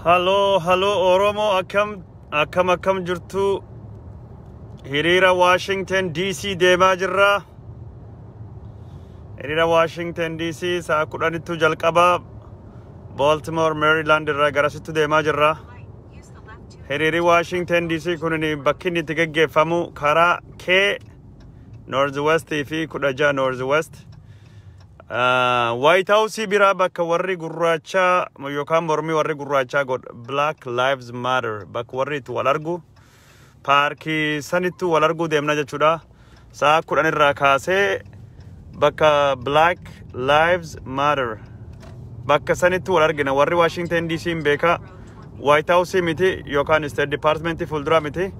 Hello, Oromo, akam jirtu. Hiriira Washington DC deemaa jirra. Hiriira Washington DC sa'a 10 jalqaba Baltimore, Maryland irraa garasitti deemaa jirra. Hiriiri Washington DC kunini bakki inni itti geggeeffamu karaa K Northwest fi 16 Northwest. White House bira bakka warri gurraacha yookaan mormii warri gurraacha god Black Lives Matter bakka warri itti wal argu paarkii sanitti wal argu deemna jechuudha. Sa'a 10 irraa kaasee bakka Black Lives Matter bakka sanitti wal argina. Warri Washington DC beeka White House miti yookaan State Department fuuldura miti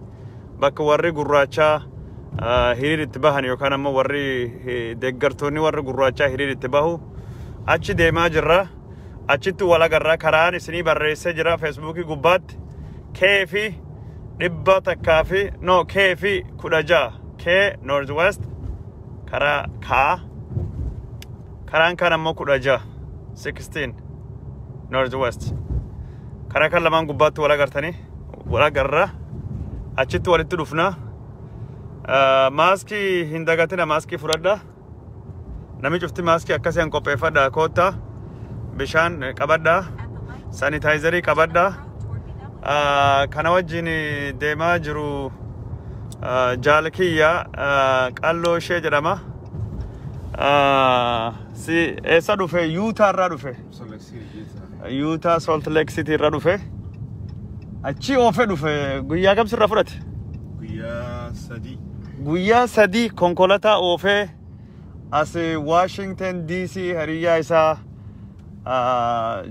bakka warri gurraacha hiriir itti bahan yookaan ammoo warri deeggartoonni warri gurraacha hiriir itti bahu achi deemaa jirra. Achitti wal agarra. Karaan isinii barreessee jira Facebook gubbaatti K fi 16 K Northwest karaa karaan kan ammoo 16 Northwest karaa kan lamaan gubbaatti wal agarra. Achitti walitti dhufna. Maski hindagatina maski fudhadha. Nami cufti maski akkasiin qopheeffadha. Koota bishaan qabadha. Sanitizerii qabadha. Kana wajjin deemaa jiru jaalkiyya qalloo ishee jedhama. Si eessa dhufe? Utah irraa dhufe. Utah Salt Lake City irraa dhufe. Achi oofe dhufe. Guyyaa kam sirra fudhate? Guyyaa sadii konkolaataa oofee as Washington DC hariyyaa isaa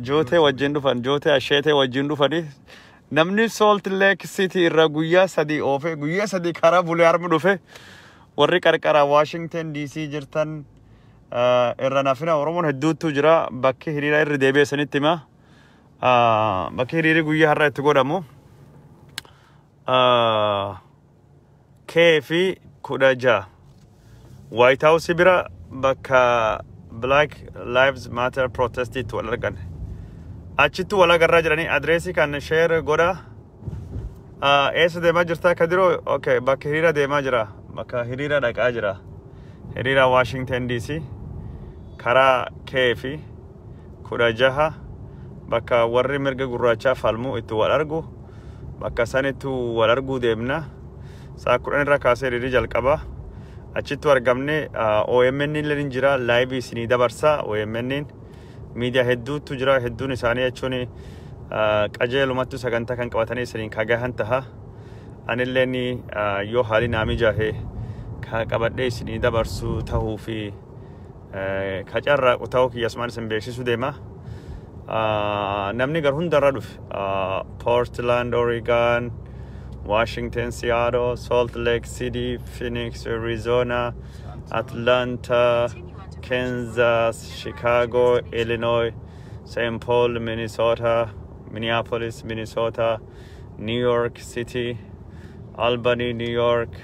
jootee wajjin dhufan, jootee asheetee wajjin dhufani. Namni Salt Lake City irra guyyaa sadii oofee guyyaa sadii karaa bulee harmi dhufe. Warri qarqara Washington DC jirtan irra nafina Oromoon hedduutu jira. Bakki hiriira irra deebi'ee sanitti hima. Bakki hiriiri guyyaa har'a itti godhamu K fi 16 White House bira bakka Black Lives Matter protestitti wal argan. Achitti wal agarraa jiranii adreesii kan share godha. Eessa deemaa jirta Kadiroo? Okay, bakka hiriira deemaa jira. Bakka hiriira dhaqaa jira. Hiriira Washington DC karaa K fi 16 bakka warri mirga gurraachaa falmu itti wal argu. Bakka sanittu wal argu deemna. Sa'a 10 irraa kaasee hiriirri jalqaba. Achitti argamne OMN illee jira. Live isinii dabarsa. OMN miidiyaa hedduutu jira. Hedduun isaanii jechuun qajeelumatti sagantaa kan qabatanii isiniin kagahan taha. Anilleen yoo haali naami jahe ka qabadhee isinii dabarsu tahuu fi kacarraaqu tahuu kiyyasumaan isin beeksisu deema. Namni gar hundarra dhufe Portland, Oregon, Washington, Seattle, Salt Lake City, Phoenix, Arizona, Atlanta, Kansas, Chicago, Illinois, St. Paul, Minnesota, Minneapolis, Minnesota, New York City, Albany, New York,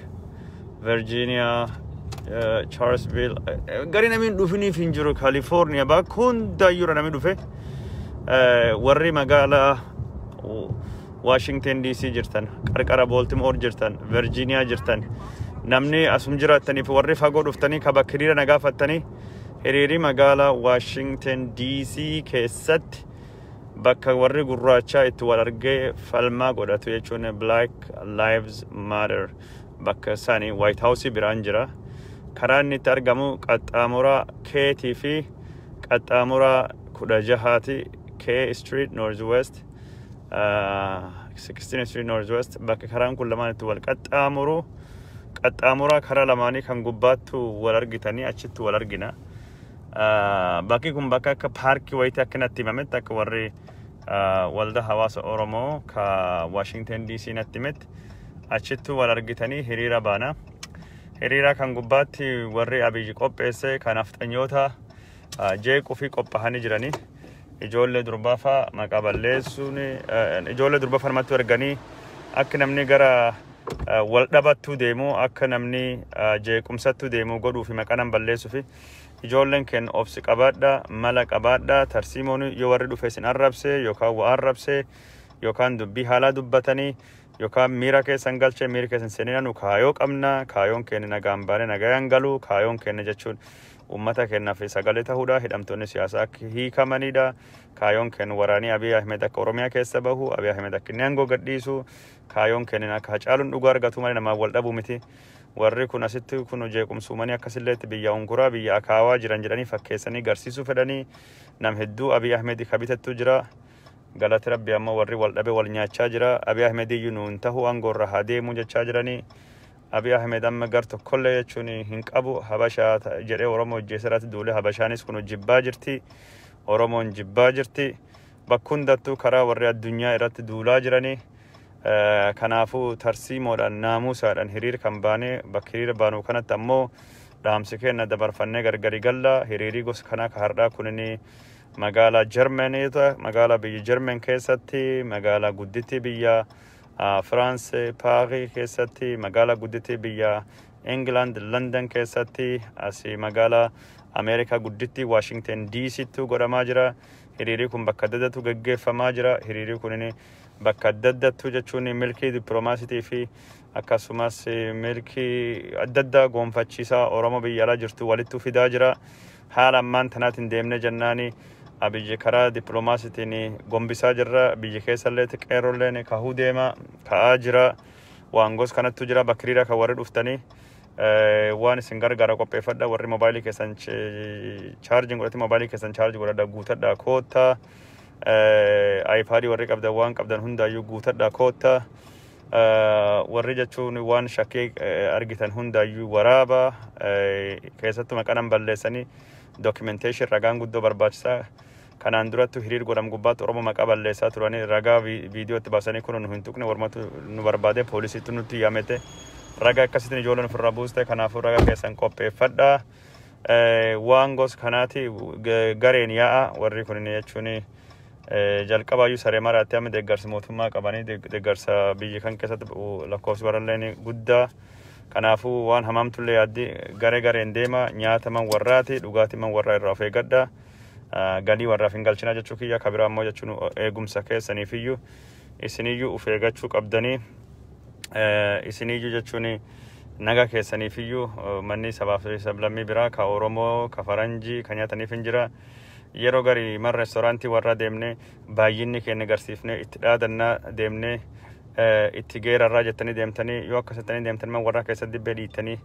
Virginia, Charlesville. Gari namin dhufiniif hin jiru California bakka hundayyuu namin dhufe. Warri magaalaa Washington DC jirtan, qarqara Baltimore jirtan, Virginia jirtan, namni asum jiraataniif warri fagoo dhuftanii ka bakka hiriira nagaafattanii hiriiri magaalaa Washington DC keessatti bakka warri gurraachaa itti wal argee falmaa godhatu jechuun Black Lives Matter bakka sani White House biraan jira. Karaan itti argamu qaxxaamura K fi qaxxaamura 16 K Street Northwest 16th Street Northwest bakka karaan kun lamaan itti wal qaxxaamura karaa lamaanii kan gubbaattu wal argitanii achitti wal argina. Bakki kun bakka akka paarkii wayitii akkanatti himametti akka warri waldaa hawaasa Oromoo ka Washington DC natti himetti achitti wal argitanii hiriira baana. Hiriira kan gubbaatti warri abiyyi qopheesse kan afxanyoota jeequu fi qophaa'anii jiranii. Ijoollee durbaafa maqaa balleessuun ijoollee durbaafa namatti erganii akka namni gara wal dhabattuu deemu akka namni jeequmsattuu deemu godhuu fi maqanan balleessuu fi ijoolleen keenya obsi qabaadha mala qabaadha tarsiimoon yoo warri dhufe isin arrabse yookaan waa arrabse yookaan dubbii haalaa dubbatanii yookaan miira keessan galchee miira keessan seenina nu kaayoo qabna kaayoon keenya nagaan baane nagaan galu kaayoon keenya jechuun ummata keenyaaf sagalee ta'uudha hidhamtoonni siyaasaa akka hiikamanidha kaayoon keenya waraanii Abiy Ahmed akka Oromiyaa keessa bahu Abiy Ahmed akka inni aangoo gadhiisu kaayoon keenya akka Hacaaluun dhugaa argatu malee namaa wal dhabuu miti warri kun asitti kun jeequmsuumanii akkasilleetti biyya unguraa biyya akaawaa jiranii fakkeessanii garsiisuu fedhanii nam hedduu Abiy Ahmed kabitattu jira galati rabbi amma warri wal dhabe wal nyaachaa jira Abiy Ahmed iyyuu nuun ta'uu aangoorra haa deemuu jechaa jiranii Abiy Ahmed amma gar tokkollee jechuun hin qabu Habashaa jedhee Oromoo hojjeessirratti duulee Habashaanis kun jibbaa jirti Oromoon jibbaa jirti bakka hundattuu karaa warri addunyaa irratti duulaa jiranii kanaafuu tarsiimoodhaan naamusaadhaan hiriira kan baane bakka hiriira baanuu kanatti ammoo dhaamsi keenya dabarfannee gargari galla hiriirii gosa kanaa ka hardhaa kunini magaalaa Jarmaniita magaalaa biyya Jarman keessatti magaalaa guddittii biyya France Paris keessatti magaalaa guddittii biyya England London keessatti asi magaalaa Amerikaa guddittii Washington DC godhamaa jira hiriirii kun bakka daddatu gaggeeffamaa jira hiriirii kunini bakka daddatu jechuun milkii dippiloomaasiitii fi akkasumas milkii adda goonfachiisaa Oromoo biyya alaa jirtu walitti fidaa jira haala ammaan tanaatiin deemne jennaani abiyyi karaa dippiloomaasiitiin gombisaa jirra biyya keessallee qeerroleen kahuu deema ka'aa jira waan gos kanattu jira bakka hiriira kan warri dhuftanii waan isin gargaara qopheeffadha warri moobaayilii keessan chaarjii godhatti moobaayilii keessan chaarjii godhadha guutadha koottaa iPad warri qabdan waan qabdan hundaayyuu guutadha koottaa warri jechuun waan shakkii argitan hundaayyuu waraaba keessattuu maqanan balleessanii documentation ragaan guddoo barbaachisaa kanaan durattu hiriir godham gubbaatti Oromoo maqaa balleessaa turanii ragaa viidiyoo itti baasanii kun nu hin tuqne warmatu nu barbaade poolisiitu nutti yaamete ragaa akkasitti ijoolleen ofirraa buuste kanaafuu ragaa keessan qopheeffadha waan gos kanaati gareen yaa'a warri kun jechuun jalqabaayyuu saree maraatti amma deeggarsa mootummaa qabanii deeggarsa biyya kan keessatti lakkoofsi waralleen guddaa kanaafuu waan hamaamtullee yaaddi gareen deema nyaata man warraati dhugaatii man warraa irraa of eeggadha galii warraaf hin galchina jechuu kiyya kabiraa ammoo jechuun eegumsa keessaniifiyyuu isiniyyuu of eeggachuu qabdanii isiniyyuu jechuun naga keessaniifiyyuu manni sabaaf sablammii biraa ka Oromoo ka Faranjii ka nyaataniif hin jira yeroo garii man reestooraantii warraa deemne baay'inni keenya garsiifne itti dhaadannaa deemne itti geerarraa jettanii deemtanii yoo akkasittanii deemtanii man warraa keessatti dibbee dhiittanii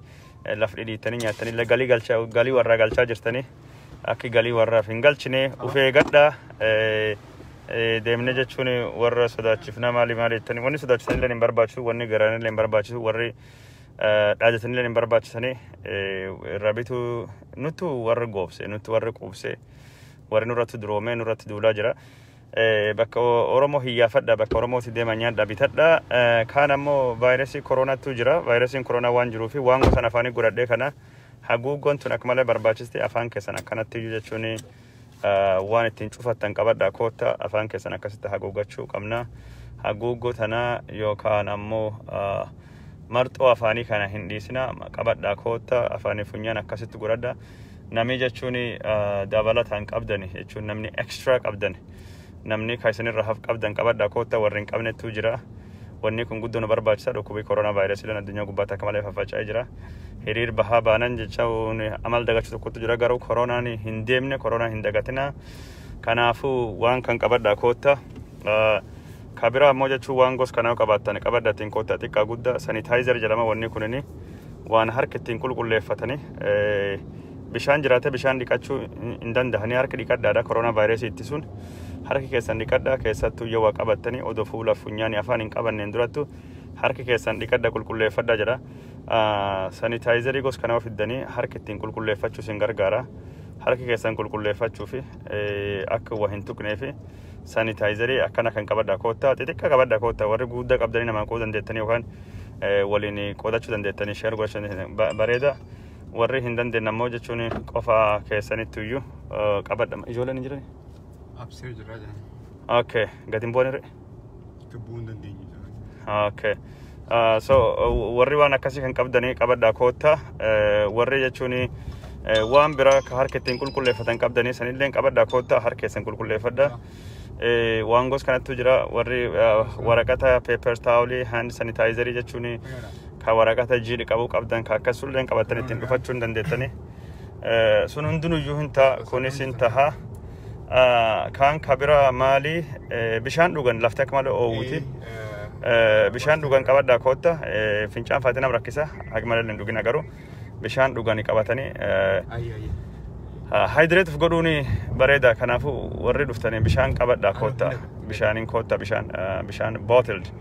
lafdhi dhiittanii nyaatanii galii warraa galchaa jirtanii akki galii warraaf hin galchine of eeggadha deemne jechuun warra sodaachifna maali jettanii wanni sodaachisanillee hin barbaachisu wanni garanillee hin barbaachisu warri dhaajatanillee hin barbaachisanii irra bituu nutu warra goobse nutu warra quubse warri nurratti duroomee nurratti duulaa jira bakka Oromoo hiyyaafadha bakka Oromootti deeman nyaadha bitadha kaan ammoo vaayirasii koronaatu jira vaayirasiin koronaa waan jiruuf waan gosan afaanii godhadhee kana haguuggoon tun akka malee barbaachiste afaan keessan akkanatti jechuun waan ittiin cufattan qabadha koota afaan keessan akkasitti haguuggachuu qabna haguuggoo tana yookaan ammoo marxoo afaanii kana hin dhiisina qabadha koota afaanii funyaan akkasitti godhadha namni jechuun dabalataan qabdan jechuun namni extra qabdan namni kaisanirra haf qabdan qabadha koota warri hin qabnetu jira wanni kun guddoo nu barbaachisa dhukkubii koronaa vaayirasiidhaan addunyaa gubbaatti akka malee faffaca'ee jira hiriir bahaa baanan jechuun amal dagachuu tokkotu jira garuu koronaan hin deemne koronaa hin dagatina kanaafuu waan kan qabadha koota kabira ammoo jechuun waan gos kanaa qabaattan qabadha ittiin koota xiqqaa guddaa sanitaayizer jedhama wanni kunini waan harka ittiin qulqulleeffatanii bishaan jiraate bishaan dhiqachuu hin dandahanii harka dhiqadhaadha koronaa vaayirasii ittisuun harki keessan dhiqadhaa keessattuu yoo waa qabattanii odoo fuula funyaanii afaan hin qabanneen durattu harki keessan dhiqadhaa qulqulleeffadhaa jedha sanitaayizerii gos kanaa fiddanii harki ittiin qulqulleeffachuu isin gargaara harki keessan qulqulleeffachuu fi akka waa hin tuqnee fi sanitaayizerii akkana kan qabadhaa koottaa xixiqqaa qabadhaa koottaa warri guddaa qabdanii namaan qooduu dandeettanii yookaan waliin qoodachuu dandeettanii sheer godhachuu bareeda warri hin dandeenye ammoo jechuun qofa keessanitti iyyuu qabadha ijoolleen hin jirani upstairs jira okay gatiin boonire buun dandeenye okay So warri waan akkasii kan qabdanii qabadhaa koottaa warri jechuun waan biraa ka harkettiin qulqulleeffatan qabdanii sanillee qabadhaa koottaa harkeessan qulqulleeffadha. Waan gos kanattu jira warri waraqata paper towel hand sanitizer jechuun ka waraqata jiidhi qabu qabdan ka akkasullee qabatanii ittiin dhufachuu hin dandeettanii. Sun hundinuyyuu hin ta'a kunis hin taha. Kaan kabira maali bishaan dhugan lafti akka malee oowwuti. Bishaan dhugan qabadhaa koottaa fincaan faatiin nama rakkisa akka malee hin dhugin agaruu bishaan dhuganii qabatanii hydrate godhuun bareeda kanaafuu warri dhuftanii bishaan qabadhaa koottaa bishaaniin koottaa bishaan bottled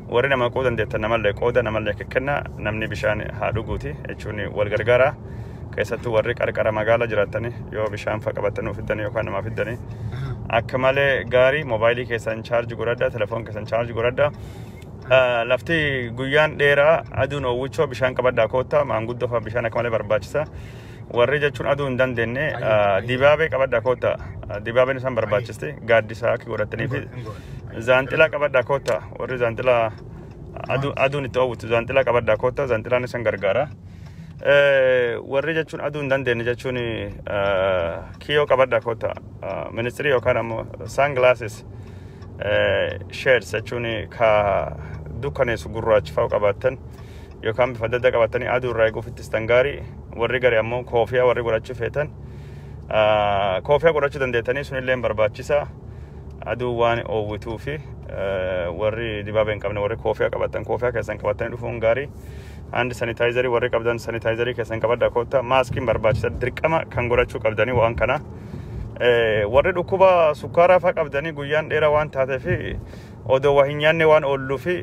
warri nama qooda dandeettan namallee qooda namallee kenna namni bishaan haa dhuguuti jechuun wal gargaara keessattuu warri qarqara magaala jiraatanii yoo bishaan fa qabatanii fiddanii yookaan namaa fiddanii akka malee gaarii moobaayilii keessan chaarjii godhadhaa telefoon keessan chaarjii godhadhaa. Lafti guyyaan dheeraa aduun oowwichoo bishaan qabadhaa koottaa maanguddoo fa bishaan akka malee barbaachisa. Warri jechuun aduu hin dandeenye dibaabee qabadhaa koottaa dibaabeen isaan barbaachisti gaaddisaa akka godhatanii fi zaanxilaa qabadhaa koottaa warri zaanxilaa aduun itti oowwitu zaanxilaa qabadhaa koottaa zaanxilaan isaan gargaara. Warri jechuun aduu hin dandeenye jechuun kiyoo qabadhaa koottaa ministirii yookaan ammoo sunglasses shades jechuun ka dukkaneessu gurraachi fa'aa qabaatan yookaan bifa adda addaa qabatanii aduu irraa eeguuf ittistan gaarii warri gari ammoo koofiyaa warri godhachuu feetan koofiyaa godhachuu dandeettanii sunillee barbaachisa aduu waan oowwituu fi warri dibaabee hin qabne warri koofiyaa qabatan koofiyaa keessan qabatanii dhufuun gaarii hand sanitizerii warri qabdan sanitizerii keessan qabadhaa koottaa maaskiin barbaachisa dirqama kan godhachuu qabdanii waan kana warri dhukkuba sukkaaraa fa'aa qabdanii guyyaan dheeraa waan taateef odoo waa hin nyaanne waan oolluu fi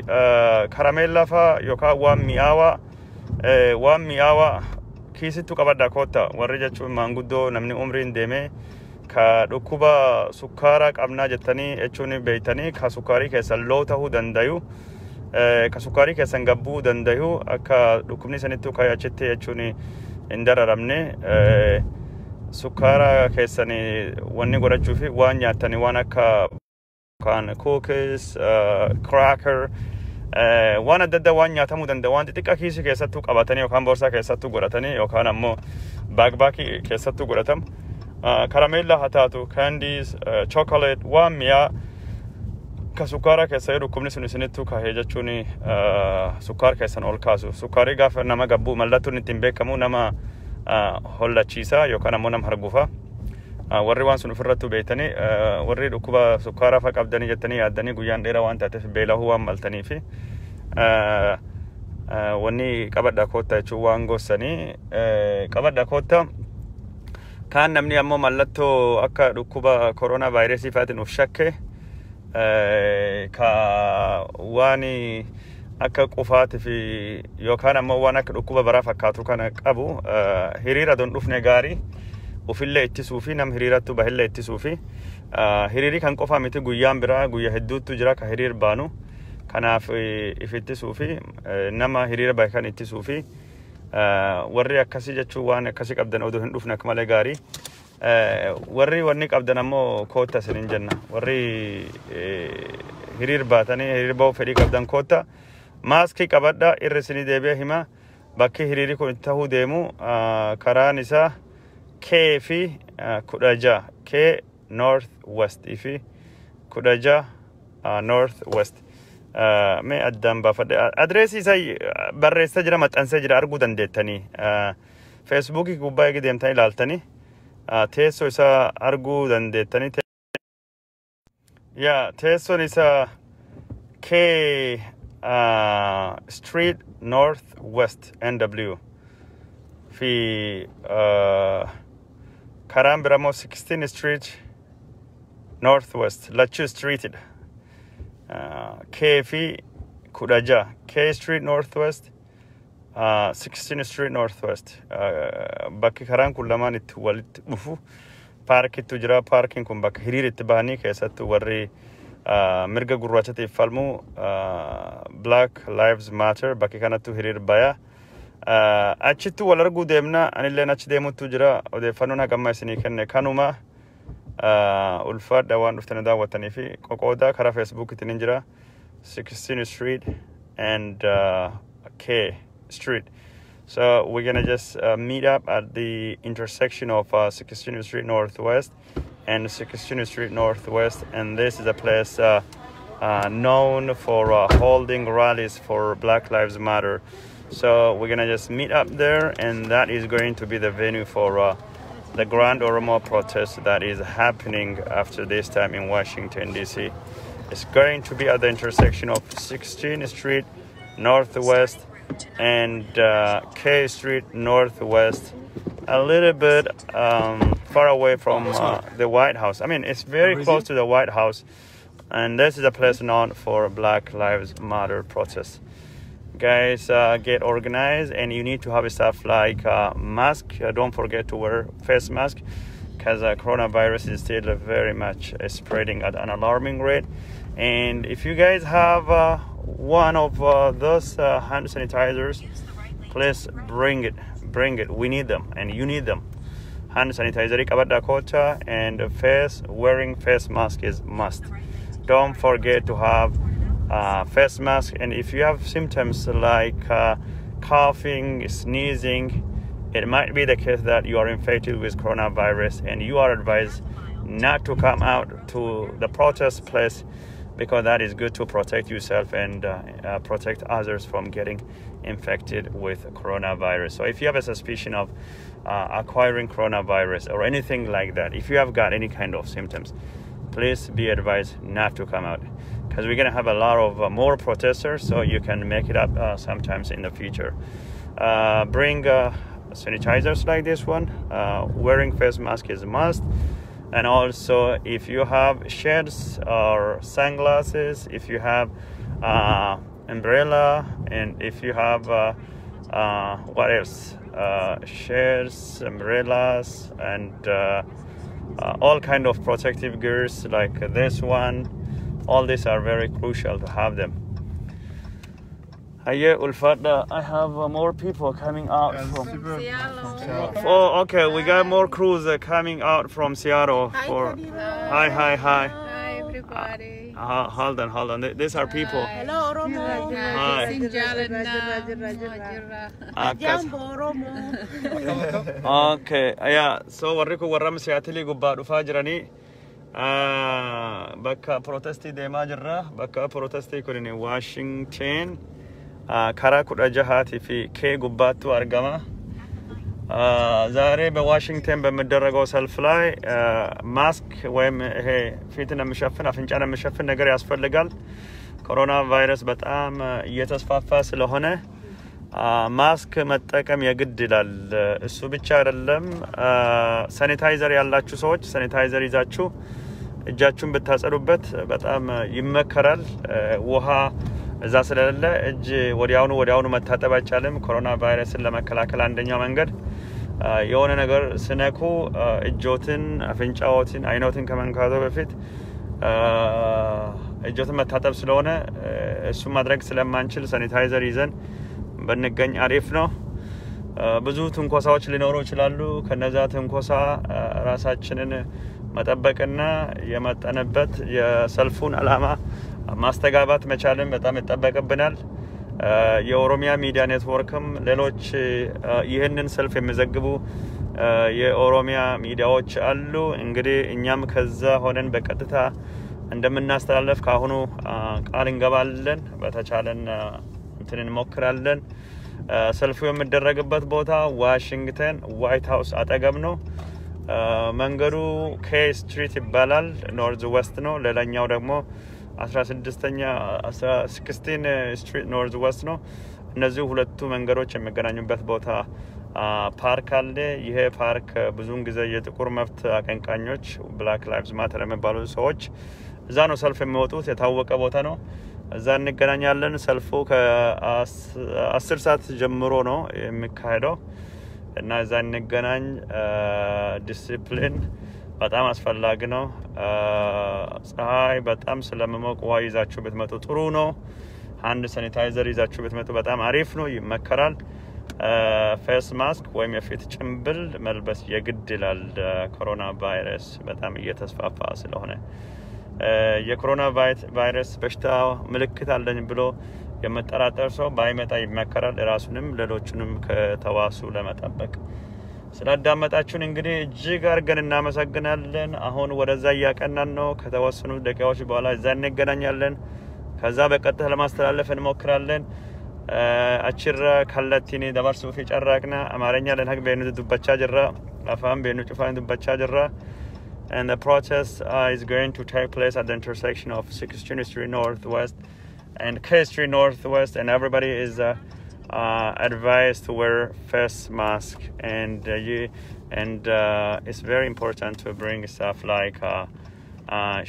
karameellaa fa'aa yookaan waan mi'aawaa kiisittu qabadhaa koottaa warri jechuun maanguddoo namni umriin deemee ka dhukkuba sukkaaraa qabnaa jettanii jechuun beeytanii ka sukkaarii keessan loo ta'uu dandayu ka sukkaarii keessan gabbuu dandayu akka dhukkubni sanitti kaayachitti jechuun hin dararamne sukkaara keessanii wanni godhachuu fi waan nyaatanii waan akka kan cookies cracker waan adda addaa waan nyaatamuu danda'u waan xixiqqaa kiisii keessattuu qabatanii yookaan boorsaa keessattuu godhatanii yookaan ammoo baagbaakii keessattuu godhatamu karameellaa haa taatu candies chocolate waan mi'aa ka sukkaara keessa dhukkubni sun isinittuu kaahee jechuun sukkaara keessan ol kaasu sukkaarii gaafa nama gabbuu mallattuun ittiin beekamu nama hollachiisa yookaan ammoo nama hargufa warri waan sun ofirrattuu beeytanii warri dhukkuba sukkaaraa fa'aa qabdanii jettanii yaaddanii guyyaan dheeraa waan taateef beelahuu waan maltanii fi wanni qabadhaa koottaa jechuun waan gossanii qabadhaa koottaa kaan namni ammoo mallattoo akka dhukkuba koronaa vaayirasii fa'aatiin of shakke ka waan akka qufaatii fi yookaan ammoo waan akka dhukkuba baraa fakkaatu kana qabu hiriira don dhufne gaarii ofillee ittisuu fi nam hiriirattu bahillee ittisuu fi hiriirii kan qofaa miti guyyaan biraa guyyaa hedduuttu jira ka hiriir baanu kanaaf if ittisuu fi nama hiriira bahe kan ittisuu fi warri akkasii jechuun waan akkasii qabdan oduu hin dhufne akka malee gaarii warri wanni qabdan ammoo koottaa isiniin jenna warri hiriir baatanii hiriir bahuu fedhii qabdan koottaa maaskii qabadhaa irra isinii deebi'ee hima bakki hiriirii kun tahuu deemu karaan isaa K fi 16 K North West fi 16 North West mee addaan baafadhe adreesii isaa barreessaa jira maxxansee jira arguu dandeettanii feesbuukii gubbaa eegi deemtanii ilaaltanii teessoo isaa arguu dandeettanii teessoon isaa K Street North West NW fi karaan biramoo 16 Street North West lachuu streetidha K fi 16 K Street North West 16 Street North West bakki karaan kun lamaan itti walitti dhufu paarkittu jira paarkiin kun bakka hiriiritti bahanii keessattuu warri mirga gurraachatiif falmu Black Lives Matter bakki kanattu hiriir baya achittu wal arguu deemna anilleen achi deemuttu jira odeeffannoon hagamma isinii kenne kanuma ulfaadha waan dhuftanii daawwattanii fi qoqoodaa karaa feesbuukiitiin jira 16 Street and K Street. So we're gonna just meet up at the intersection of 16th Street Northwest and 16th Street Northwest, and this is a place known for holding rallies for Black Lives Matter. So we're gonna just meet up there, and that is going to be the venue for the Grand Oromo protest that is happening after this time in Washington, D.C. It's going to be at the intersection of 16th Street Northwest and K Street Northwest, a little bit far away from the White House. I mean, it's very close to the White House, and this is a place known for Black Lives Matter protests. Guys, get organized, and you need to have stuff like mask. Don't forget to wear face mask, because coronavirus is still very much spreading at an alarming rate. And if you guys have one of those hand sanitizers, please bring it. We need them, and you need them. Hand sanitizer and wearing face mask is must. Don't forget to have face mask, and if you have symptoms like coughing, sneezing, it might be the case that you are infected with coronavirus, and you are advised not to come out to the protest place, because that is good to protect yourself and protect others from getting infected with coronavirus. So if you have a suspicion of acquiring coronavirus or anything like that, if you have got any kind of symptoms, please be advised not to come out, because we're going to have a lot of more protesters, so you can make it up sometimes in the future. Bring sanitizers like this one. Wearing face mask is a must. And also, if you have shades or sunglasses, if you have umbrella, and if you have what else? Shades, umbrellas, and all kind of protective gears like this one. All these are very crucial to have them. I have more people coming out from Seattle. Oh, okay. We got more crews coming out from Seattle. Hi, everybody. Hold on. These are people. Hello, Oromo. Hi. Okay. Yeah. So warriku warram Seattle gubbaadu fajirani. Bakka protesti deemaa jirra. Bakka protesti kun in Washington. Karaa kudha jahaati fi K gubbaattu argama. ዛሬ በዋሽንግተን በመደረገው ሰልፍ ላይ ማስክ ወይም ይሄ ፊትን የሚሸፍን አፍንጫን የሚሸፍን ነገር ያስፈልጋል። ኮሮና ቫይረስ በጣም እየተስፋፋ ስለሆነ ማስክ መጠቀም የግድ ይላል። እሱ ብቻ አይደለም፣ ሳኒታይዘር ያላችሁ ሰዎች ሳኒታይዘር ይዛችሁ እጃችሁን ብታጸዱበት በጣም ይመከራል። ውሃ እዛ ስለሌለ እጅ ወዲያውኑ መታጠብ አይቻልም። ኮሮና ቫይረስን ለመከላከል አንደኛው መንገድ የሆነ ነገር ስነኩ እጆትን፣ አፍንጫዎትን፣ አይኖትን ከመንካቶ በፊት እጆትን መታጠብ ስለሆነ እሱ ማድረግ ስለማንችል ሳኒታይዘር ይዘን በእንገኝ አሪፍ ነው። ብዙ ትንኮሳዎች ሊኖሩ ይችላሉ። ከነዛ ትንኮሳ ራሳችንን መጠበቅና የመጠነበት የሰልፉን አላማ ማስተጋባት መቻልን በጣም ይጠበቅብናል። የኦሮሚያ ሚዲያ ኔትወርክም ሌሎች ይሄንን ሰልፍ የሚዘግቡ የኦሮሚያ ሚዲያዎች አሉ። እንግዲህ እኛም ከዛ ሆነን በቀጥታ እንደምናስተላልፍ ካሁኑ ቃል እንገባለን። በተቻለን እንትን እንሞክራለን። ሰልፉ የሚደረግበት ቦታ ዋሽንግተን ዋይት ሃውስ አጠገብ ነው። መንገዱ K Street ይባላል፣ ኖርዝ ዌስት ነው። ሌላኛው ደግሞ 16th Street ኖርዝ ዌስት ነው። እነዚህ ሁለቱ መንገዶች የሚገናኙበት ቦታ ፓርክ አለ። ይሄ ፓርክ ብዙውን ጊዜ የጥቁር መብት አቀንቃኞች ብላክ ላይቭስ ማተር የሚባሉ ሰዎች እዛ ነው ሰልፍ የሚወጡት። የታወቀ ቦታ ነው። እዛ እንገናኛለን። ሰልፉ ከ10 ሰዓት ጀምሮ ነው የሚካሄደው እና እዛ እንገናኝ። ዲሲፕሊን በጣም አስፈላጊ ነው። ፀሐይ በጣም ስለመሞቅ ውሃ ይዛችሁ ብትመጡ ጥሩ ነው። ሃንድ ሳኒታይዘር ይዛችሁ ብትመጡ በጣም አሪፍ ነው፣ ይመከራል። ፌስ ማስክ ወይም የፊት ጭንብል መልበስ የግድ ይላል። ኮሮና ቫይረስ በጣም እየተስፋፋ ስለሆነ የኮሮና ቫይረስ በሽታ ምልክት አለኝ ብሎ የመጠራጠር ሰው ባይመጣ ይመከራል ራሱንም ሌሎችንም ከተዋሱ ለመጠበቅ ስላዳመጣችሁን እንግዲህ እጅግ አድርገን እናመሰግናለን አሁን ወደዛ ያቀናን ነው ከተወሰኑ ደቂቃዎች በኋላ እዛ እንገናኛለን ከዛ በቀጥታ ለማስተላለፍ እንሞክራለን አችራ ካላቲኒ ደባርሱ في ጨራቅና አማርኛ ለነግ በእኑ ዱበቻ ጅራ አፋም በእኑ ጩፋን ዱበቻ ጅራ and the protest is going to take place at the intersection of 16th Street Northwest and K Street Northwest and everybody is advised to wear face mask and it's very important to bring stuff like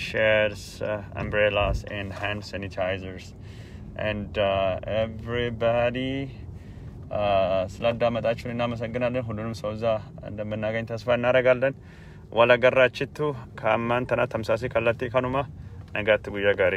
shades umbrellas and hand sanitizers and everybody ስላዳመጣችሁን እናመሰግናለን ሁሉንም ሰው እዛ እንደምናገኝ ተስፋ እናደርጋለን ወላ ገራችቱ ከአማንተና ተምሳሲ ካላቲ ካኑማ ነጋት ጉያ ጋሪ